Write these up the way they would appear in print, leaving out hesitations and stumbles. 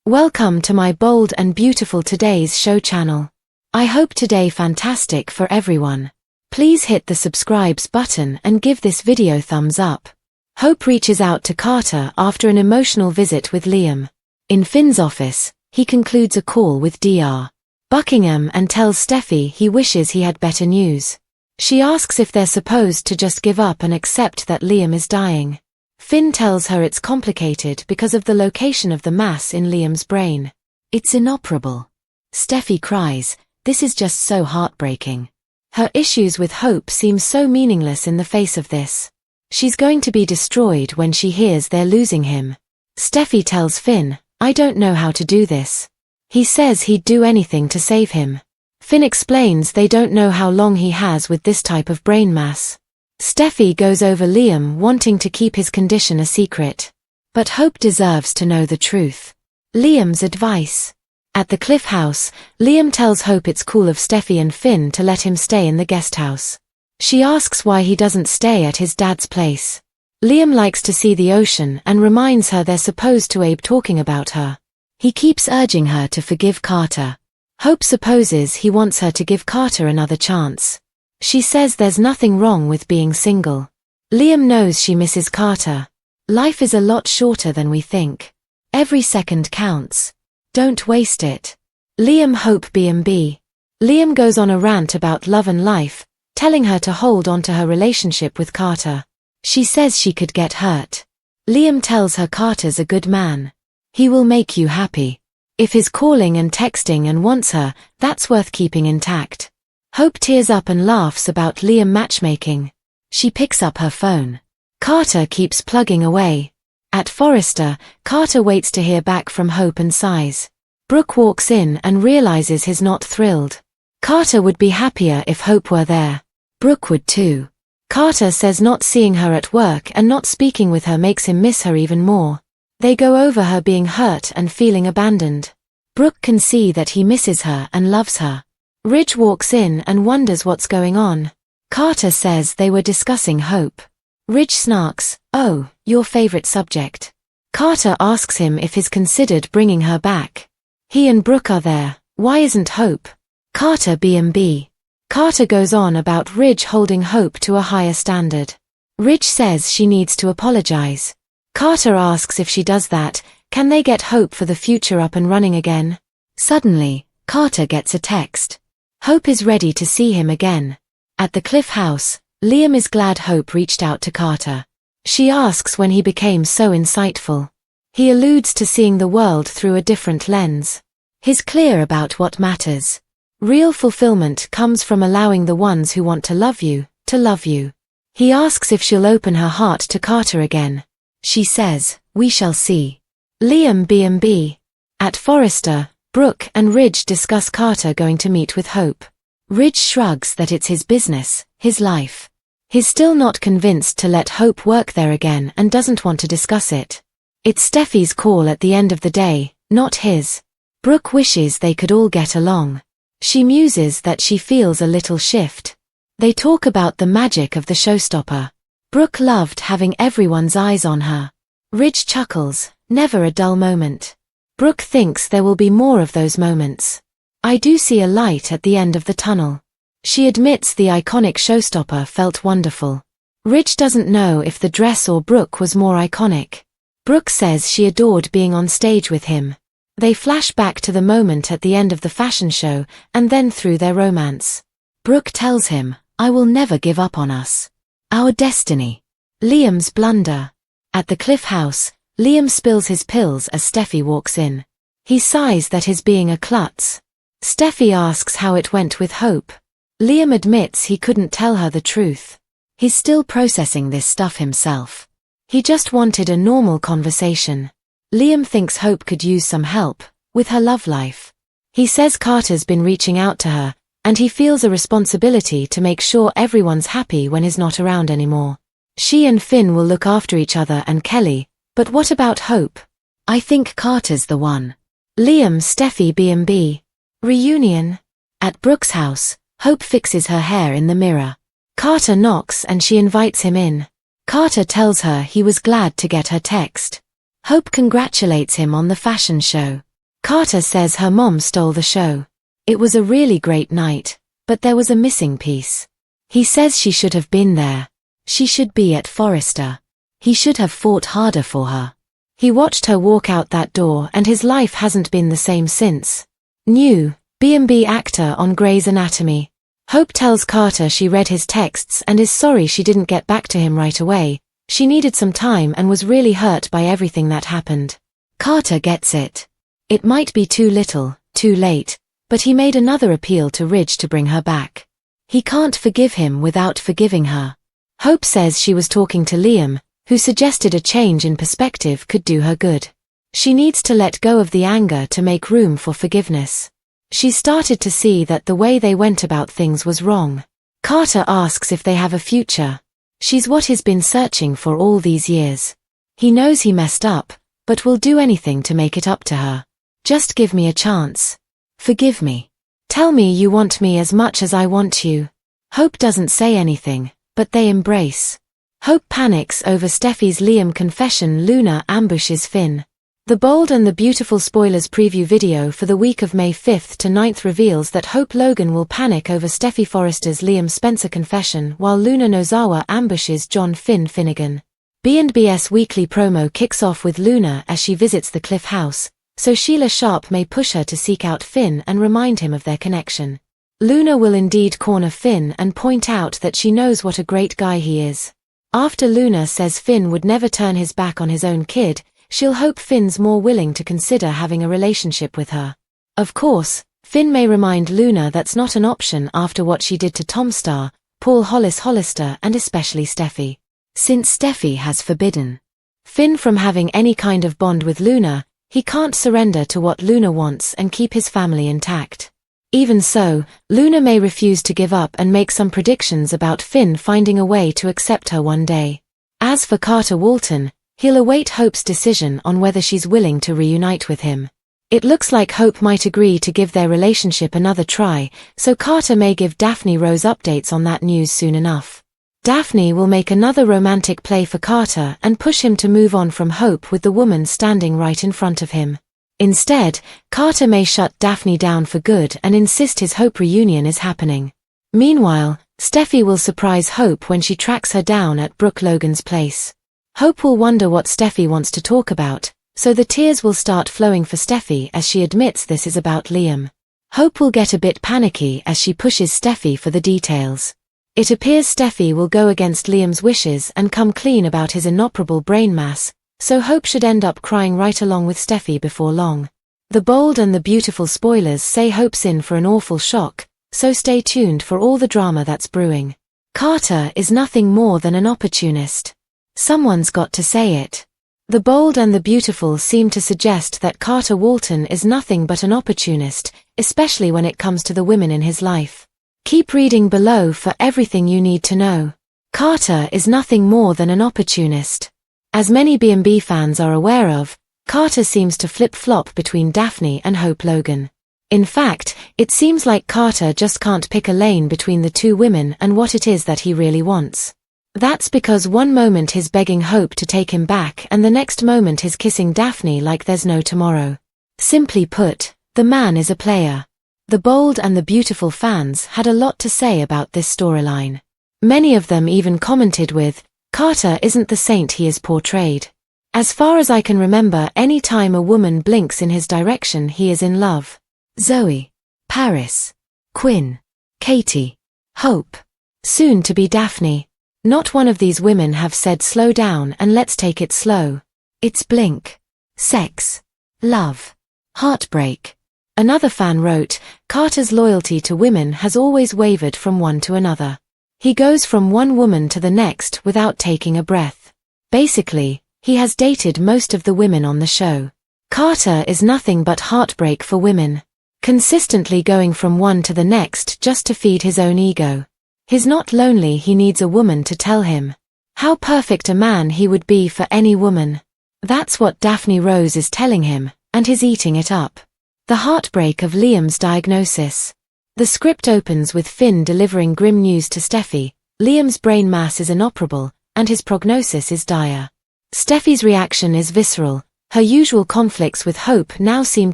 Welcome to my bold and beautiful today's show channel. I hope today fantastic for everyone. Please hit the subscribes button and give this video thumbs up. Hope reaches out to Carter after an emotional visit with Liam. In Finn's office, he concludes a call with Dr. Buckingham and tells Steffi he wishes he had better news. She asks if they're supposed to just give up and accept that Liam is dying. Finn tells her it's complicated because of the location of the mass in Liam's brain. It's inoperable. Steffi cries, this is just so heartbreaking. Her issues with Hope seem so meaningless in the face of this. She's going to be destroyed when she hears they're losing him. Steffi tells Finn, I don't know how to do this. He says he'd do anything to save him. Finn explains they don't know how long he has with this type of brain mass. Steffi goes over Liam wanting to keep his condition a secret. But Hope deserves to know the truth. Liam's advice. At the Cliff House, Liam tells Hope it's cool of Steffi and Finn to let him stay in the guest house. She asks why he doesn't stay at his dad's place. Liam likes to see the ocean and reminds her they're supposed to be talking about her. He keeps urging her to forgive Carter. Hope supposes he wants her to give Carter another chance. She says there's nothing wrong with being single. Liam knows she misses Carter. Life is a lot shorter than we think. Every second counts. Don't waste it. Liam Hope B&B. Liam goes on a rant about love and life, telling her to hold on to her relationship with Carter. She says she could get hurt. Liam tells her Carter's a good man. He will make you happy. If he's calling and texting and wants her, that's worth keeping intact. Hope tears up and laughs about Liam matchmaking. She picks up her phone. Carter keeps plugging away. At Forrester, Carter waits to hear back from Hope and sighs. Brooke walks in and realizes he's not thrilled. Carter would be happier if Hope were there. Brooke would too. Carter says not seeing her at work and not speaking with her makes him miss her even more. They go over her being hurt and feeling abandoned. Brooke can see that he misses her and loves her. Ridge walks in and wonders what's going on. Carter says they were discussing Hope. Ridge snarks, oh, your favorite subject. Carter asks him if he's considered bringing her back. He and Brooke are there, why isn't Hope? Carter B&B. Carter goes on about Ridge holding Hope to a higher standard. Ridge says she needs to apologize. Carter asks if she does that, can they get Hope for the future up and running again? Suddenly, Carter gets a text. Hope is ready to see him again. At the Cliff House, Liam is glad Hope reached out to Carter. She asks when he became so insightful. He alludes to seeing the world through a different lens. He's clear about what matters. Real fulfillment comes from allowing the ones who want to love you, to love you. He asks if she'll open her heart to Carter again. She says, we shall see. Liam B&B. At Forrester, Brooke and Ridge discuss Carter going to meet with Hope. Ridge shrugs that it's his business, his life. He's still not convinced to let Hope work there again and doesn't want to discuss it. It's Steffi's call at the end of the day, not his. Brooke wishes they could all get along. She muses that she feels a little shift. They talk about the magic of the showstopper. Brooke loved having everyone's eyes on her. Ridge chuckles, never a dull moment. Brooke thinks there will be more of those moments. I do see a light at the end of the tunnel. She admits the iconic showstopper felt wonderful. Ridge doesn't know if the dress or Brooke was more iconic. Brooke says she adored being on stage with him. They flash back to the moment at the end of the fashion show and then through their romance. Brooke tells him, I will never give up on us. Our destiny. Liam's blunder. At the Cliff House, Liam spills his pills as Steffi walks in. He sighs that he's being a klutz. Steffi asks how it went with Hope. Liam admits he couldn't tell her the truth. He's still processing this stuff himself. He just wanted a normal conversation. Liam thinks Hope could use some help with her love life. He says Carter's been reaching out to her, and he feels a responsibility to make sure everyone's happy when he's not around anymore. She and Finn will look after each other and Kelly, but what about Hope? I think Carter's the one. Liam Steffi B&B. Reunion. At Brooke's house, Hope fixes her hair in the mirror. Carter knocks and she invites him in. Carter tells her he was glad to get her text. Hope congratulates him on the fashion show. Carter says her mom stole the show. It was a really great night, but there was a missing piece. He says she should have been there. She should be at Forrester. He should have fought harder for her. He watched her walk out that door and his life hasn't been the same since. New B&B actor on Grey's Anatomy. Hope tells Carter she read his texts and is sorry she didn't get back to him right away. She needed some time and was really hurt by everything that happened. Carter gets it. It might be too little, too late, but he made another appeal to Ridge to bring her back. He can't forgive him without forgiving her. Hope says she was talking to Liam, who suggested a change in perspective could do her good. She needs to let go of the anger to make room for forgiveness. She started to see that the way they went about things was wrong. Carter asks if they have a future. She's what he's been searching for all these years. He knows he messed up, but will do anything to make it up to her. Just give me a chance. Forgive me. Tell me you want me as much as I want you. Hope doesn't say anything, but they embrace. Hope panics over Steffi's Liam confession. Luna ambushes Finn. The Bold and the Beautiful spoilers preview video for the week of May 5th to 9th reveals that Hope Logan will panic over Steffi Forrester's Liam Spencer confession while Luna Nozawa ambushes John Finnegan. B&B's weekly promo kicks off with Luna as she visits the Cliff House, so Sheila Sharp may push her to seek out Finn and remind him of their connection. Luna will indeed corner Finn and point out that she knows what a great guy he is. After Luna says Finn would never turn his back on his own kid, she'll hope Finn's more willing to consider having a relationship with her. Of course, Finn may remind Luna that's not an option after what she did to Tom Star, Paul Hollister and especially Steffi. Since Steffi has forbidden Finn from having any kind of bond with Luna, he can't surrender to what Luna wants and keep his family intact. Even so, Luna may refuse to give up and make some predictions about Finn finding a way to accept her one day. As for Carter Walton, he'll await Hope's decision on whether she's willing to reunite with him. It looks like Hope might agree to give their relationship another try, so Carter may give Daphne Rose updates on that news soon enough. Daphne will make another romantic play for Carter and push him to move on from Hope with the woman standing right in front of him. Instead, Carter may shut Daphne down for good and insist his Hope reunion is happening. Meanwhile, Steffi will surprise Hope when she tracks her down at Brooke Logan's place. Hope will wonder what Steffi wants to talk about, so the tears will start flowing for Steffi as she admits this is about Liam. Hope will get a bit panicky as she pushes Steffi for the details. It appears Steffi will go against Liam's wishes and come clean about his inoperable brain mass, so Hope should end up crying right along with Steffi before long. The Bold and the Beautiful spoilers say Hope's in for an awful shock, so stay tuned for all the drama that's brewing. Carter is nothing more than an opportunist. Someone's got to say it. The Bold and the Beautiful seem to suggest that Carter Walton is nothing but an opportunist, especially when it comes to the women in his life. Keep reading below for everything you need to know. Carter is nothing more than an opportunist. As many B&B fans are aware of, Carter seems to flip-flop between Daphne and Hope Logan. In fact, it seems like Carter just can't pick a lane between the two women and what it is that he really wants. That's because one moment he's begging Hope to take him back and the next moment he's kissing Daphne like there's no tomorrow. Simply put, the man is a player. The Bold and the Beautiful fans had a lot to say about this storyline. Many of them even commented with, "Carter isn't the saint he is portrayed. As far as I can remember, any time a woman blinks in his direction he is in love." Zoe, Paris, Quinn, Katie, Hope, soon to be Daphne. Not one of these women have said slow down and let's take it slow. It's blink, sex, love, heartbreak. Another fan wrote, Carter's loyalty to women has always wavered from one to another. He goes from one woman to the next without taking a breath. Basically, he has dated most of the women on the show. Carter is nothing but heartbreak for women. Consistently going from one to the next just to feed his own ego. He's not lonely, he needs a woman to tell him how perfect a man he would be for any woman. That's what Daphne Rose is telling him, and he's eating it up. The heartbreak of Liam's diagnosis. The script opens with Finn delivering grim news to Steffi. Liam's brain mass is inoperable, and his prognosis is dire. Steffi's reaction is visceral. Her usual conflicts with Hope now seem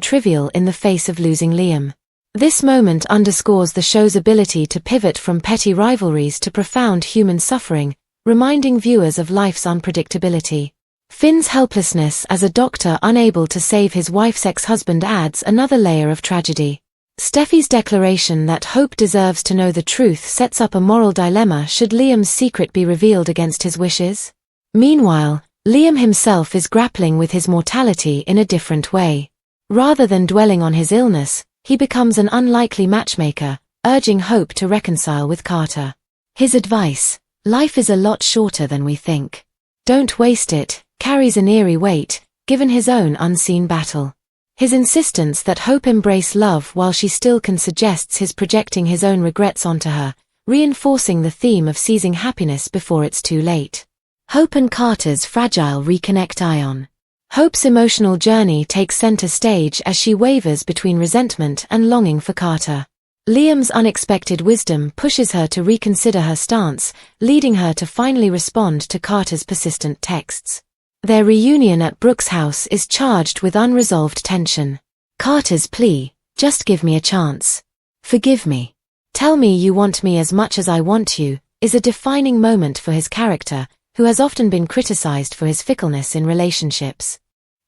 trivial in the face of losing Liam. This moment underscores the show's ability to pivot from petty rivalries to profound human suffering, reminding viewers of life's unpredictability. Finn's helplessness as a doctor unable to save his wife's ex-husband adds another layer of tragedy. Steffi's declaration that Hope deserves to know the truth sets up a moral dilemma should Liam's secret be revealed against his wishes. Meanwhile, Liam himself is grappling with his mortality in a different way. Rather than dwelling on his illness, he becomes an unlikely matchmaker, urging Hope to reconcile with Carter. His advice, "Life is a lot shorter than we think. Don't waste it," carries an eerie weight, given his own unseen battle. His insistence that Hope embrace love while she still can suggests his projecting his own regrets onto her, reinforcing the theme of seizing happiness before it's too late. Hope and Carter's fragile reconnect ion. Hope's emotional journey takes center stage as she wavers between resentment and longing for Carter. Liam's unexpected wisdom pushes her to reconsider her stance, leading her to finally respond to Carter's persistent texts. Their reunion at Brooke's house is charged with unresolved tension. Carter's plea, "Just give me a chance. Forgive me. Tell me you want me as much as I want you," is a defining moment for his character, who has often been criticized for his fickleness in relationships.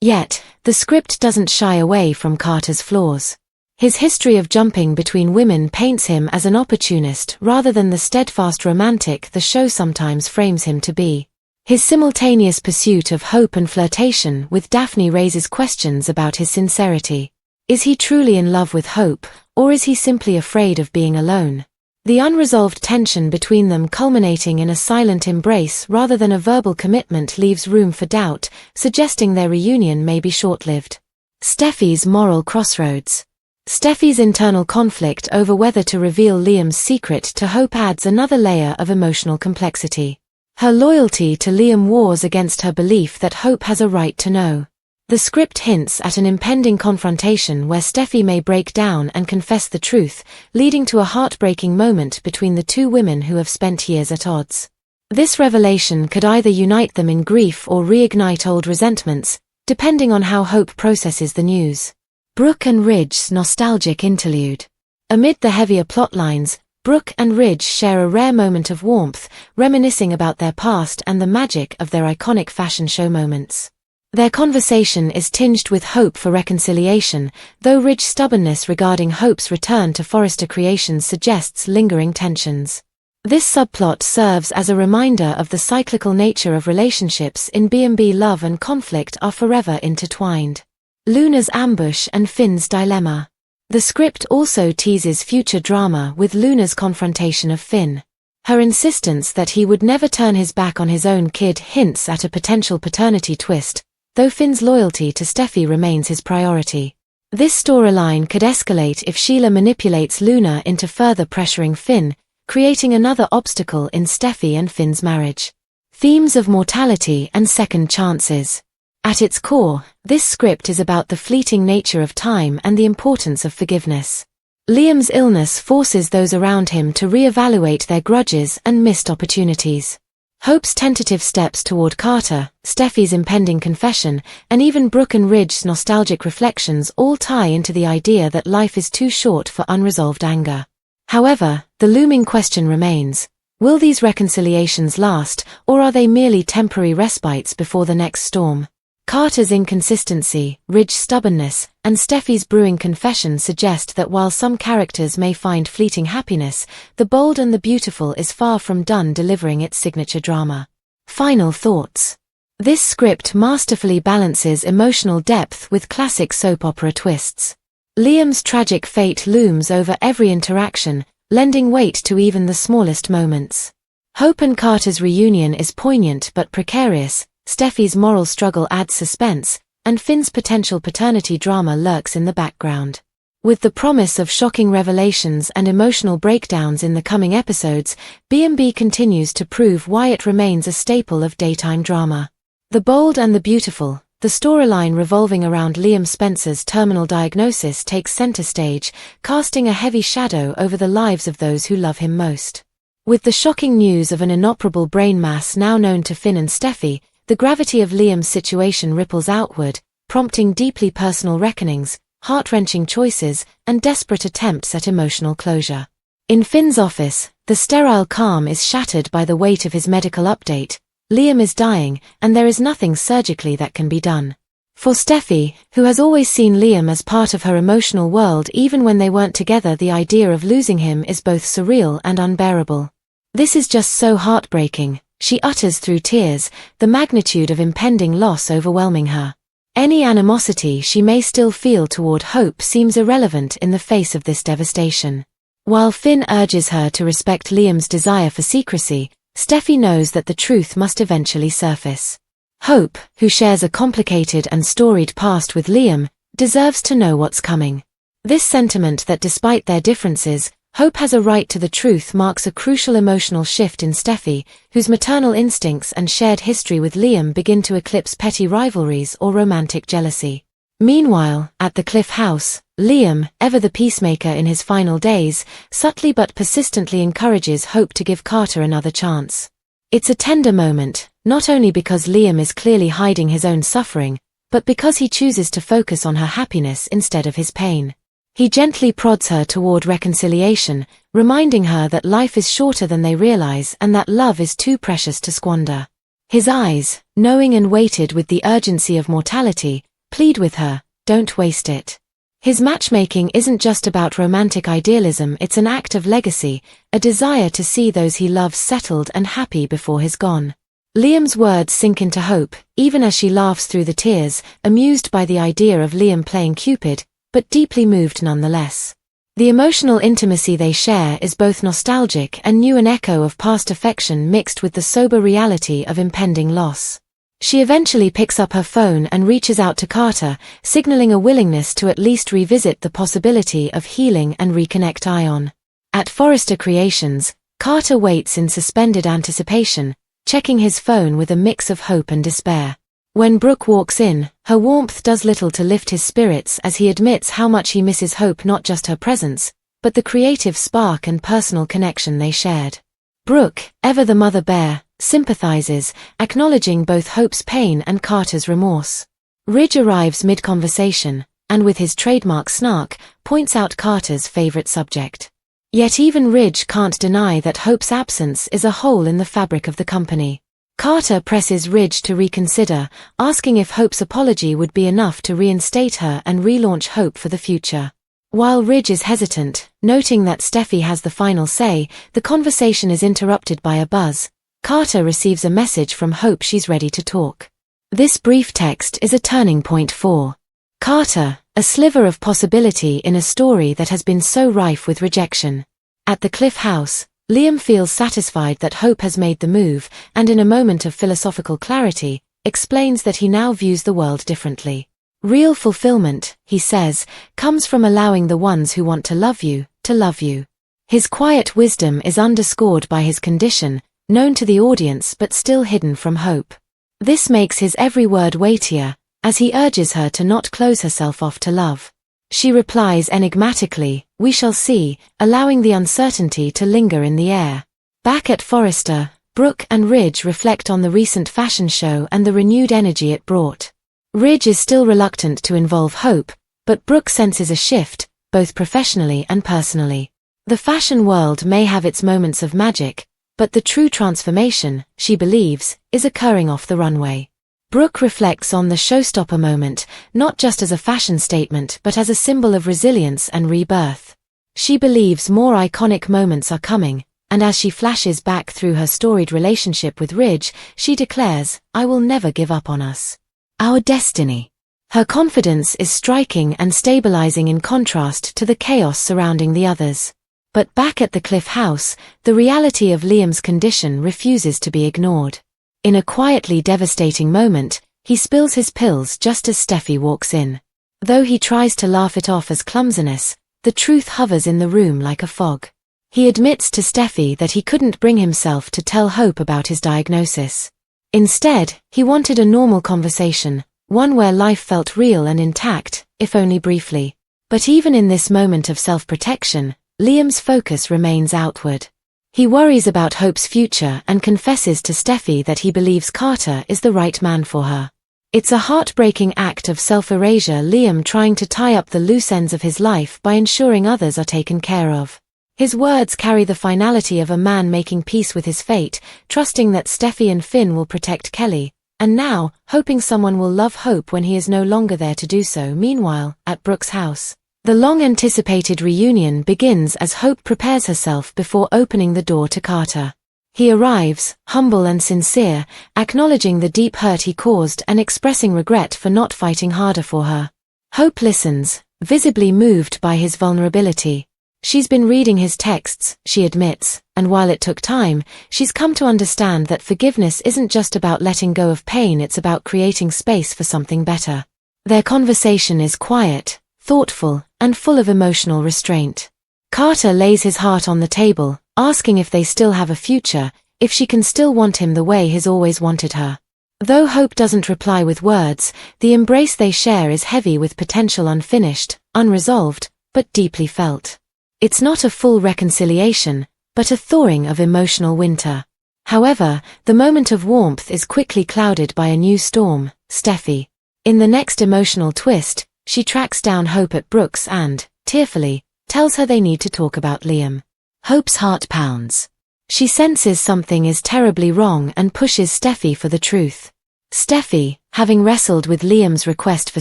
Yet, the script doesn't shy away from Carter's flaws. His history of jumping between women paints him as an opportunist rather than the steadfast romantic the show sometimes frames him to be. His simultaneous pursuit of Hope and flirtation with Daphne raises questions about his sincerity. Is he truly in love with Hope, or is he simply afraid of being alone? The unresolved tension between them culminating in a silent embrace rather than a verbal commitment leaves room for doubt, suggesting their reunion may be short-lived. Steffi's moral crossroads. Steffi's internal conflict over whether to reveal Liam's secret to Hope adds another layer of emotional complexity. Her loyalty to Liam wars against her belief that Hope has a right to know. The script hints at an impending confrontation where Steffi may break down and confess the truth, leading to a heartbreaking moment between the two women who have spent years at odds. This revelation could either unite them in grief or reignite old resentments, depending on how Hope processes the news. Brooke and Ridge's nostalgic interlude. Amid the heavier plotlines, Brooke and Ridge share a rare moment of warmth, reminiscing about their past and the magic of their iconic fashion show moments. Their conversation is tinged with hope for reconciliation, though Ridge's stubbornness regarding Hope's return to Forrester Creations suggests lingering tensions. This subplot serves as a reminder of the cyclical nature of relationships in B&B. Love and conflict are forever intertwined. Luna's ambush and Finn's dilemma. The script also teases future drama with Luna's confrontation of Finn. Her insistence that he would never turn his back on his own kid hints at a potential paternity twist, though Finn's loyalty to Steffi remains his priority. This storyline could escalate if Sheila manipulates Luna into further pressuring Finn, creating another obstacle in Steffi and Finn's marriage. Themes of mortality and second chances. At its core, this script is about the fleeting nature of time and the importance of forgiveness. Liam's illness forces those around him to reevaluate their grudges and missed opportunities. Hope's tentative steps toward Carter, Steffi's impending confession, and even Brooke and Ridge's nostalgic reflections all tie into the idea that life is too short for unresolved anger. However, the looming question remains, will these reconciliations last, or are they merely temporary respites before the next storm? Carter's inconsistency, Ridge's stubbornness, and Steffi's brewing confession suggest that while some characters may find fleeting happiness, The Bold and the Beautiful is far from done delivering its signature drama. Final thoughts. This script masterfully balances emotional depth with classic soap opera twists. Liam's tragic fate looms over every interaction, lending weight to even the smallest moments. Hope and Carter's reunion is poignant but precarious, Steffi's moral struggle adds suspense, and Finn's potential paternity drama lurks in the background. With the promise of shocking revelations and emotional breakdowns in the coming episodes, B&B continues to prove why it remains a staple of daytime drama. The Bold and the Beautiful, the storyline revolving around Liam Spencer's terminal diagnosis takes center stage, casting a heavy shadow over the lives of those who love him most. With the shocking news of an inoperable brain mass now known to Finn and Steffi, the gravity of Liam's situation ripples outward, prompting deeply personal reckonings, heart-wrenching choices, and desperate attempts at emotional closure. In Finn's office, the sterile calm is shattered by the weight of his medical update. Liam is dying, and there is nothing surgically that can be done. For Steffi, who has always seen Liam as part of her emotional world even when they weren't together, the idea of losing him is both surreal and unbearable. "This is just so heartbreaking," she utters through tears, the magnitude of impending loss overwhelming her. Any animosity she may still feel toward Hope seems irrelevant in the face of this devastation. While Finn urges her to respect Liam's desire for secrecy, Steffi knows that the truth must eventually surface. Hope, who shares a complicated and storied past with Liam, deserves to know what's coming. This sentiment that despite their differences, Hope has a right to the truth marks a crucial emotional shift in Steffi, whose maternal instincts and shared history with Liam begin to eclipse petty rivalries or romantic jealousy. Meanwhile, at the Cliff House, Liam, ever the peacemaker in his final days, subtly but persistently encourages Hope to give Carter another chance. It's a tender moment, not only because Liam is clearly hiding his own suffering, but because he chooses to focus on her happiness instead of his pain. He gently prods her toward reconciliation, reminding her that life is shorter than they realize and that love is too precious to squander. His eyes, knowing and weighted with the urgency of mortality, plead with her, "Don't waste it." His matchmaking isn't just about romantic idealism, it's an act of legacy, a desire to see those he loves settled and happy before he's gone. Liam's words sink into Hope, even as she laughs through the tears, amused by the idea of Liam playing Cupid, but deeply moved nonetheless. The emotional intimacy they share is both nostalgic and new, an echo of past affection mixed with the sober reality of impending loss. She eventually picks up her phone and reaches out to Carter, signaling a willingness to at least revisit the possibility of healing and reconnect Ion. At Forrester Creations, Carter waits in suspended anticipation, checking his phone with a mix of hope and despair. When Brooke walks in, her warmth does little to lift his spirits as he admits how much he misses Hope, not just her presence, but the creative spark and personal connection they shared. Brooke, ever the mother bear, sympathizes, acknowledging both Hope's pain and Carter's remorse. Ridge arrives mid-conversation, and with his trademark snark, points out Carter's favorite subject. Yet even Ridge can't deny that Hope's absence is a hole in the fabric of the company. Carter presses Ridge to reconsider, asking if Hope's apology would be enough to reinstate her and relaunch Hope for the future. While Ridge is hesitant, noting that Steffi has the final say, the conversation is interrupted by a buzz. Carter receives a message from Hope she's ready to talk. This brief text is a turning point for Carter, a sliver of possibility in a story that has been so rife with rejection. At the Cliff House, Liam feels satisfied that Hope has made the move, and in a moment of philosophical clarity, explains that he now views the world differently. Real fulfillment, he says, comes from allowing the ones who want to love you, to love you. His quiet wisdom is underscored by his condition, known to the audience but still hidden from Hope. This makes his every word weightier, as he urges her to not close herself off to love. She replies enigmatically, "We shall see," allowing the uncertainty to linger in the air. Back at Forrester, Brooke and Ridge reflect on the recent fashion show and the renewed energy it brought. Ridge is still reluctant to involve Hope, but Brooke senses a shift, both professionally and personally. The fashion world may have its moments of magic, but the true transformation, she believes, is occurring off the runway. Brooke reflects on the showstopper moment, not just as a fashion statement but as a symbol of resilience and rebirth. She believes more iconic moments are coming, and as she flashes back through her storied relationship with Ridge, she declares, "I will never give up on us. Our destiny." Her confidence is striking and stabilizing in contrast to the chaos surrounding the others. But back at the Cliff House, the reality of Liam's condition refuses to be ignored. In a quietly devastating moment, he spills his pills just as Steffi walks in. Though he tries to laugh it off as clumsiness, the truth hovers in the room like a fog. He admits to Steffi that he couldn't bring himself to tell Hope about his diagnosis. Instead, he wanted a normal conversation, one where life felt real and intact, if only briefly. But even in this moment of self-protection, Liam's focus remains outward. He worries about Hope's future and confesses to Steffi that he believes Carter is the right man for her. It's a heartbreaking act of self-erasure, Liam trying to tie up the loose ends of his life by ensuring others are taken care of. His words carry the finality of a man making peace with his fate, trusting that Steffi and Finn will protect Kelly, and now, hoping someone will love Hope when he is no longer there to do so. Meanwhile, at Brooke's house, the long-anticipated reunion begins as Hope prepares herself before opening the door to Carter. He arrives, humble and sincere, acknowledging the deep hurt he caused and expressing regret for not fighting harder for her. Hope listens, visibly moved by his vulnerability. She's been reading his texts, she admits, and while it took time, she's come to understand that forgiveness isn't just about letting go of pain, it's about creating space for something better. Their conversation is quiet, thoughtful, and full of emotional restraint. Carter lays his heart on the table, asking if they still have a future, if she can still want him the way he's always wanted her. Though Hope doesn't reply with words, the embrace they share is heavy with potential, unfinished, unresolved, but deeply felt. It's not a full reconciliation, but a thawing of emotional winter. However, the moment of warmth is quickly clouded by a new storm, Steffi. In the next emotional twist, she tracks down Hope at Brooke's and, tearfully, tells her they need to talk about Liam. Hope's heart pounds. She senses something is terribly wrong and pushes Steffi for the truth. Steffi, having wrestled with Liam's request for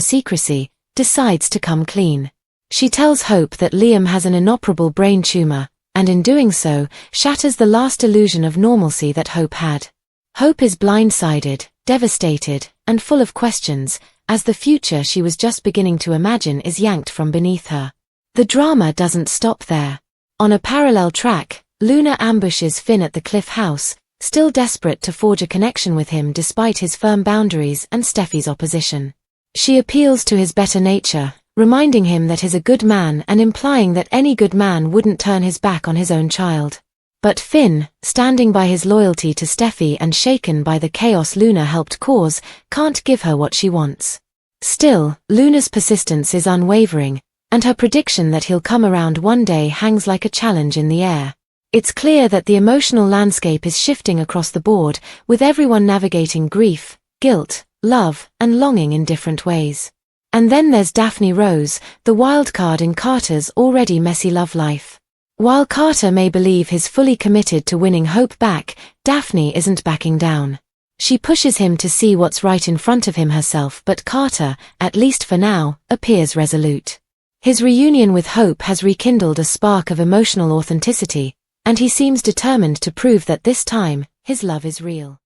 secrecy, decides to come clean. She tells Hope that Liam has an inoperable brain tumor, and in doing so, shatters the last illusion of normalcy that Hope had. Hope is blindsided, devastated, and full of questions, as the future she was just beginning to imagine is yanked from beneath her. The drama doesn't stop there. On a parallel track, Luna ambushes Finn at the Cliff House, still desperate to forge a connection with him despite his firm boundaries and Steffi's opposition. She appeals to his better nature, reminding him that he's a good man and implying that any good man wouldn't turn his back on his own child. But Finn, standing by his loyalty to Steffi and shaken by the chaos Luna helped cause, can't give her what she wants. Still, Luna's persistence is unwavering, and her prediction that he'll come around one day hangs like a challenge in the air. It's clear that the emotional landscape is shifting across the board, with everyone navigating grief, guilt, love, and longing in different ways. And then there's Daphne Rose, the wildcard in Carter's already messy love life. While Carter may believe he's fully committed to winning Hope back, Daphne isn't backing down. She pushes him to see what's right in front of him herself, but Carter, at least for now, appears resolute. His reunion with Hope has rekindled a spark of emotional authenticity, and he seems determined to prove that this time, his love is real.